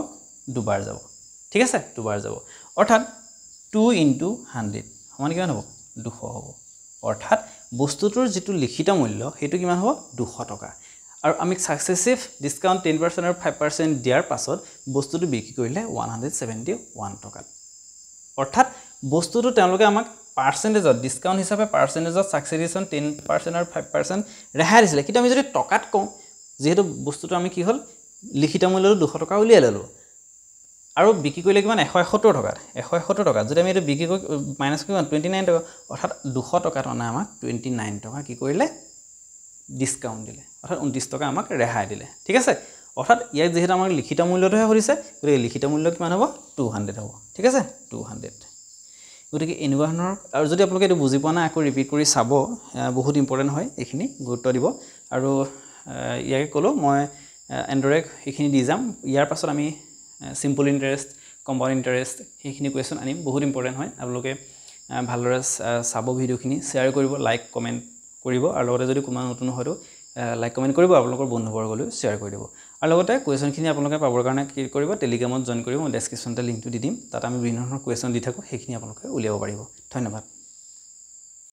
দুবাৰ যাব ঠিক আছে দুবাৰ যাব অৰ্থাৎ 2 * 100 সমান কিমান হ'ব 200 হ'ব অৰ্থাৎ বস্তুটোৰ যেটো লিখিত মূল্য হেতু কিমান হ'ব 200 টকা আৰু আমি সাকসেসিভ ডিসকাউন্ট 10% আৰু 5% দিয়াৰ পাছত বস্তুটো বিক্ৰী কৰিলে 171 টকা অৰ্থাৎ বস্তুটো তেওঁলোকে আমাক পাৰ্চেন্টেজত ডিসকাউন্ট হিচাপে পাৰ্চেন্টেজত সাকসেসিভন 10% আৰু 5% ৰেহাই দিছিলে কিন্তু আমি যদি টকাত কওঁ যেহেতু বস্তুটো আমি কি হ'ল লিখিত মূল্যটো 200 টকা উলিয়াই ললো আৰু বিক্ৰী কৰিলে কিমান 170 টকা যদি আমি এটো বিক্ৰী কৰি মাইনাস কিমান 29 টকা অৰ্থাৎ 200 টকা টনা আমাক 29 টকা কি কৰিলে ডিসকাউন্ট দিলে অৰ্থাৎ 29 টকা আমাক ৰেহাই দিলে ঠিক আছে অৰ্থাৎ ইয়াক যেহেতু আমাক লিখিত মূল্যটোহে হৰিছে গতিকে লিখিত মূল্য কিমান হ'ব 200 হ'ব ঠিক আছে 200 গতিকে এনেকুৱা ধৰণৰ আৰু যদি আপোনালোকে এটো বুজি পোৱা নাই আকৌ ৰিপিট কৰি চাব বহুত ইম্পৰ্টেন্ট হয় এখিনি গুৰুত্ব দিব আৰু ইয়াকে কলো মই এন্ড্ৰইড এখিনি দি যাম ইয়াৰ পাছত আমি সিম্পল ইন্টাৰেষ্ট কম্পাউণ্ড ইন্টাৰেষ্ট হেখিনি কোৱেশ্চন আনিম বহুত ইম্পৰ্টেন্ট হয় আপোনালোকে ভালদৰে চাব ভিডিওখিনি শেয়াৰ কৰিব লাইক কমেন্ট কৰিব আৰু লগতে যদি কোনো নতুন হয়তো লাইক কমেন্ট কৰিব আপোনালোকৰ বন্ধুবৰ্গলৈ শেয়াৰ কৰি দিব আৰু লগতে কোৱেশ্চনখিনি আপোনালোকে পাবৰ কাৰণে কি কৰিব টেলিগ্ৰামত জয়েন কৰিব মই ডেসক্ৰিপচনতে লিংকটো দি দিম তাত আমি বিভিন্ন ধৰণৰ কোৱেশ্চন দি থাকো হেখিনি আপোনালোকে উলিয়াব পাৰিব ধন্যবাদ